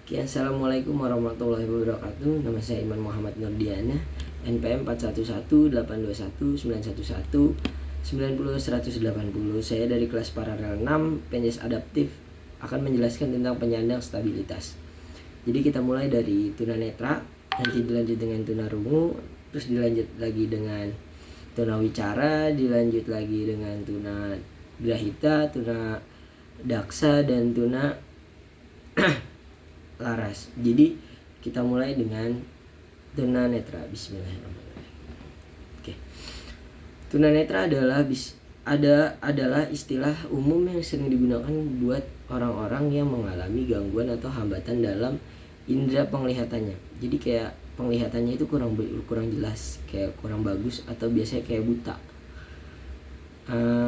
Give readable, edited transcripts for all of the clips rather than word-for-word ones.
Oke, assalamualaikum warahmatullahi wabarakatuh. Nama saya Iman Muhammad Nurdiana, NPM 4111919190. Saya dari kelas paralel 6 PNS Adaptif akan menjelaskan tentang penyandang stabilitas. Jadi kita mulai dari tunanetra, nanti dilanjut dengan tunarungu, terus dilanjut lagi dengan tunawicara, dilanjut lagi dengan tunagrahita, tunadaksa, dan tuna laras. Jadi kita mulai dengan tunanetra. Bismillahirrahmanirrahim. Oke. Tunanetra adalah istilah umum yang sering digunakan buat orang-orang yang mengalami gangguan atau hambatan dalam indera penglihatannya. Jadi kayak penglihatannya itu kurang jelas, kayak kurang bagus, atau biasanya kayak buta.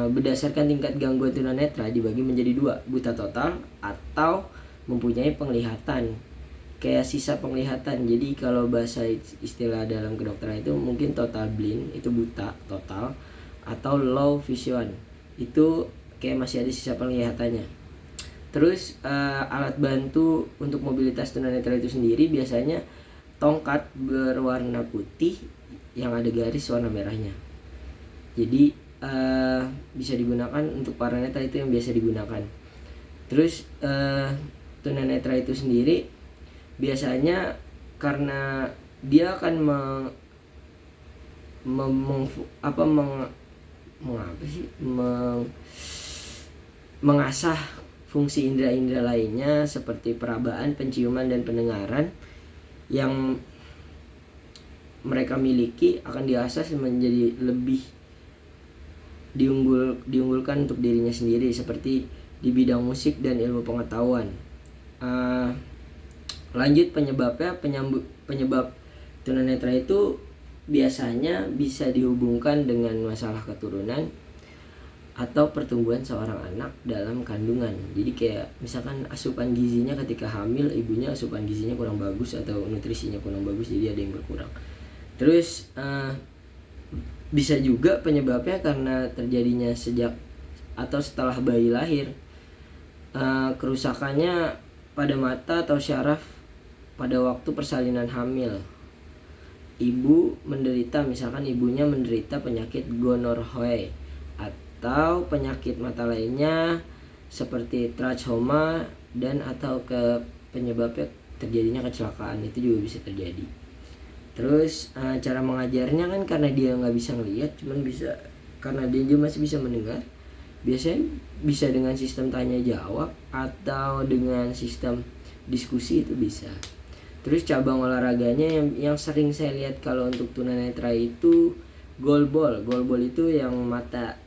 Berdasarkan tingkat gangguan tunanetra dibagi menjadi dua, buta total atau mempunyai penglihatan kayak sisa penglihatan. Jadi kalau bahasa istilah dalam kedokteran itu mungkin total blind, itu buta total, atau low vision, itu kayak masih ada sisa penglihatannya. Terus alat bantu untuk mobilitas tunanetra itu sendiri biasanya tongkat berwarna putih yang ada garis warna merahnya. Jadi bisa digunakan untuk paranetra, itu yang biasa digunakan. Terus tunanetra itu sendiri biasanya karena dia akan mengasah fungsi indera-indera lainnya seperti perabaan, penciuman, dan pendengaran yang mereka miliki akan diasah menjadi lebih diunggulkan untuk dirinya sendiri, seperti di bidang musik dan ilmu pengetahuan. Lanjut penyebab tunanetra itu biasanya bisa dihubungkan dengan masalah keturunan atau pertumbuhan seorang anak dalam kandungan. Jadi kayak misalkan asupan gizinya ketika hamil, ibunya asupan gizinya kurang bagus atau nutrisinya kurang bagus, jadi ada yang berkurang. Terus bisa juga penyebabnya karena terjadinya sejak atau setelah bayi lahir. Kerusakannya pada mata atau syaraf pada waktu persalinan hamil. Misalkan ibunya menderita penyakit gonorrhoea atau penyakit mata lainnya seperti trachoma, dan atau penyebabnya terjadinya kecelakaan, itu juga bisa terjadi. Terus cara mengajarnya kan karena dia nggak bisa ngelihat, cuman bisa karena dia juga masih bisa mendengar. Biasanya bisa dengan sistem tanya jawab atau dengan sistem diskusi, itu bisa. Terus cabang olahraganya yang sering saya lihat kalau untuk tunanetra itu goalball. Goalball itu yang mata,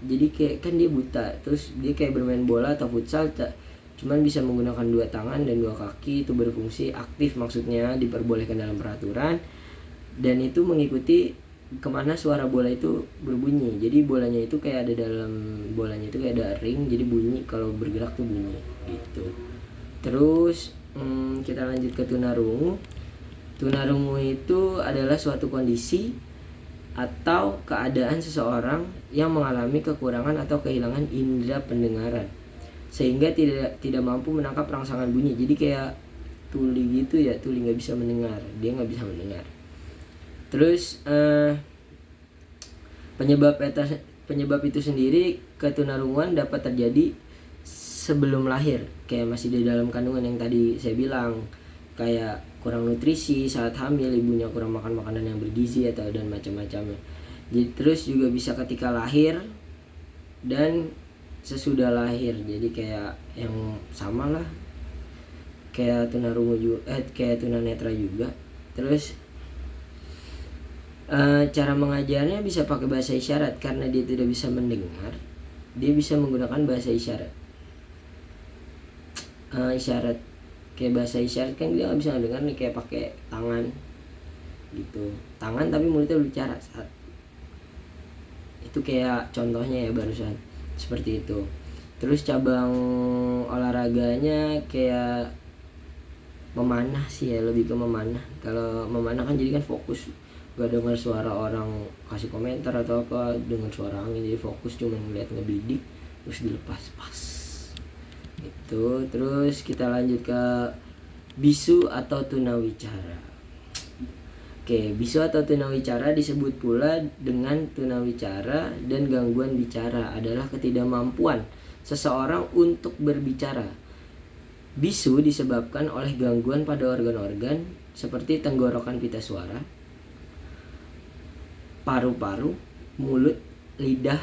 jadi kayak kan dia buta, terus dia kayak bermain bola atau futsal, cuman bisa menggunakan dua tangan dan dua kaki. Itu berfungsi aktif, maksudnya diperbolehkan dalam peraturan, dan itu mengikuti kemana suara bola itu berbunyi. Jadi bolanya itu kayak ada ring, jadi bunyi kalau bergerak tuh bunyi gitu. Terus kita lanjut ke tunarungu. Tunarungu itu adalah suatu kondisi atau keadaan seseorang yang mengalami kekurangan atau kehilangan indera pendengaran sehingga tidak mampu menangkap rangsangan bunyi. Jadi kayak tuli gitu ya, tuli nggak bisa mendengar, dia nggak bisa mendengar. Terus penyebab itu sendiri, ketunarunguan dapat terjadi sebelum lahir, kayak masih di dalam kandungan yang tadi saya bilang, kayak kurang nutrisi saat hamil, ibunya kurang makan makanan yang bergizi atau dan macam-macamnya. Jadi terus juga bisa ketika lahir dan sesudah lahir, jadi kayak yang sama lah kayak tunarungu juga, kayak tunanetra juga. Terus cara mengajarnya bisa pakai bahasa isyarat, karena dia tidak bisa mendengar, dia bisa menggunakan bahasa isyarat. Isyarat kayak bahasa isyarat kan dia nggak bisa mendengar nih, kayak pakai tangan gitu, tangan tapi mulutnya berbicara saat itu, kayak contohnya ya barusan seperti itu. Terus cabang olahraganya kayak memanah sih ya, lebih ke memanah. Kalau memanah kan jadi kan fokus, gak dengar suara orang kasih komentar atau apa, dengan suara angin, jadi fokus cuma ngeliat ngebidik terus dilepas pas itu. Terus kita lanjut ke Bisu atau tunawicara. Oke, bisu atau tunawicara disebut pula dengan tunawicara dan gangguan bicara adalah ketidakmampuan seseorang untuk berbicara. Bisu disebabkan oleh gangguan pada organ-organ seperti tenggorokan pita suara, paru-paru, mulut, lidah,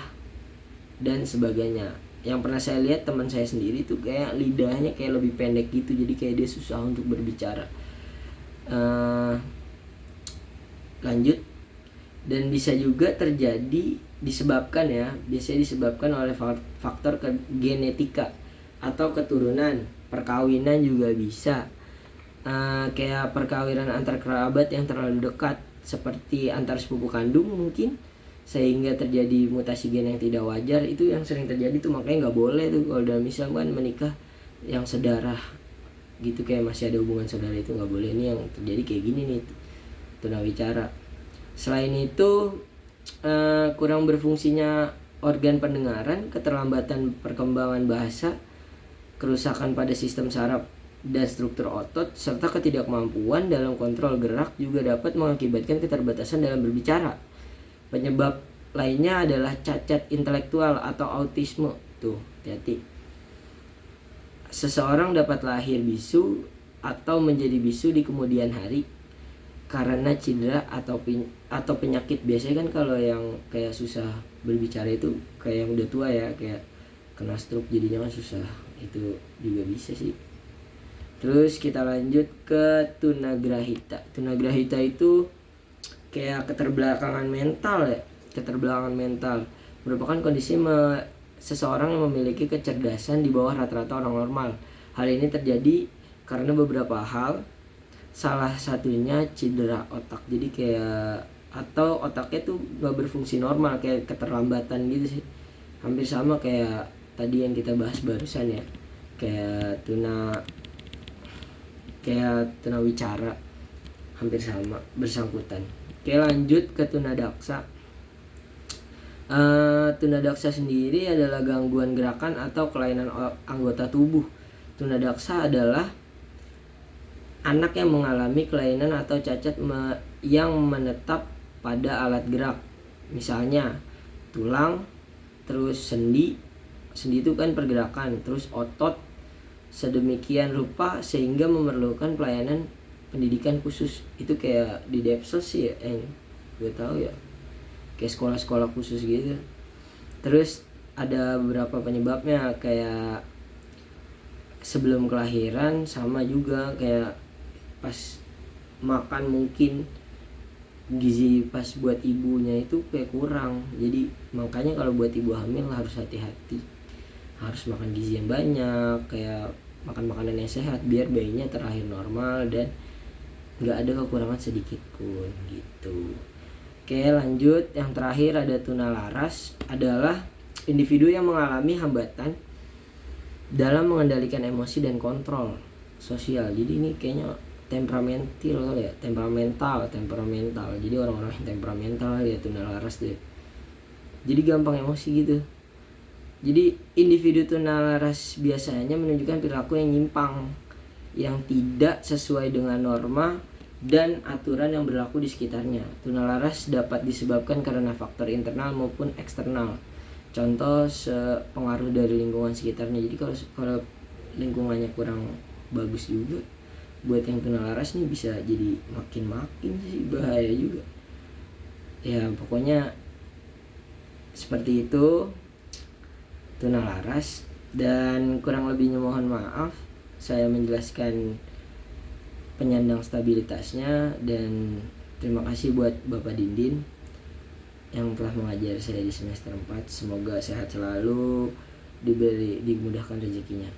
dan sebagainya. Yang pernah saya lihat teman saya sendiri tuh kayak lidahnya kayak lebih pendek gitu, jadi kayak dia susah untuk berbicara. Lanjut. Dan bisa juga terjadi disebabkan biasanya disebabkan oleh faktor genetika atau keturunan, perkawinan juga bisa. Kayak perkawinan antar kerabat yang terlalu dekat seperti antar sepupu kandung mungkin, sehingga terjadi mutasi gen yang tidak wajar. Itu yang sering terjadi tuh, makanya nggak boleh tuh kalau dalam Islam kan menikah yang sedarah gitu, kayak masih ada hubungan saudara itu nggak boleh. Ini yang terjadi kayak gini nih, tunawicara. Selain itu kurang berfungsinya organ pendengaran, keterlambatan perkembangan bahasa, kerusakan pada sistem saraf dan struktur otot, serta ketidakmampuan dalam kontrol gerak juga dapat mengakibatkan keterbatasan dalam berbicara. Penyebab lainnya adalah cacat intelektual atau autisme. Tuh, hati-hati. Seseorang dapat lahir bisu atau menjadi bisu di kemudian hari karena cedera atau penyakit. Biasanya kan kalau yang kayak susah berbicara itu kayak yang udah tua ya, kayak kena stroke jadinya kan susah. Itu juga bisa sih. Terus kita lanjut ke tunagrahita. Tunagrahita itu kayak keterbelakangan mental ya. Keterbelakangan mental merupakan kondisi seseorang yang memiliki kecerdasan di bawah rata-rata orang normal. Hal ini terjadi karena beberapa hal, salah satunya cedera otak. Jadi kayak atau otaknya tuh gak berfungsi normal, kayak keterlambatan gitu sih. Hampir sama kayak tadi yang kita bahas barusan ya, kayak tunawicara, hampir sama, bersangkutan. Oke, lanjut ke tunadaksa. Tunadaksa sendiri adalah gangguan gerakan atau kelainan anggota tubuh. Tunadaksa adalah anak yang mengalami kelainan atau cacat yang menetap pada alat gerak. Misalnya tulang, terus sendi itu kan pergerakan, terus otot, sedemikian rupa sehingga memerlukan pelayanan pendidikan khusus. Itu kayak di Depsos sih ya, gue tahu ya, kayak sekolah-sekolah khusus gitu. Terus ada beberapa penyebabnya, kayak sebelum kelahiran, sama juga kayak pas makan mungkin gizi pas buat ibunya itu kayak kurang. Jadi makanya kalau buat ibu hamil harus hati-hati, harus makan gizi yang banyak, kayak makan makanan yang sehat biar bayinya terlahir normal dan nggak ada kekurangan sedikit pun gitu. Oke, lanjut. Yang terakhir ada tunalaras, adalah individu yang mengalami hambatan dalam mengendalikan emosi dan kontrol sosial. Jadi ini kayaknya temperamental ya, temperamental. Jadi orang-orang yang temperamental ya tunalaras deh. Jadi gampang emosi gitu. Jadi individu tunalaras biasanya menunjukkan perilaku yang nyimpang, yang tidak sesuai dengan norma dan aturan yang berlaku di sekitarnya. Tunalaras dapat disebabkan karena faktor internal maupun eksternal. Contoh pengaruh dari lingkungan sekitarnya. Jadi kalau lingkungannya kurang bagus juga, buat yang tunalaras nih bisa jadi makin sih, bahaya juga. Ya pokoknya seperti itu tunalaras, dan kurang lebihnya mohon maaf saya menjelaskan penyandang stabilitasnya. Dan terima kasih buat Bapak Dindin yang telah mengajar saya di semester 4. Semoga sehat selalu, dimudahkan rezekinya.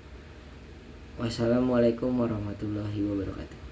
Wassalamualaikum warahmatullahi wabarakatuh.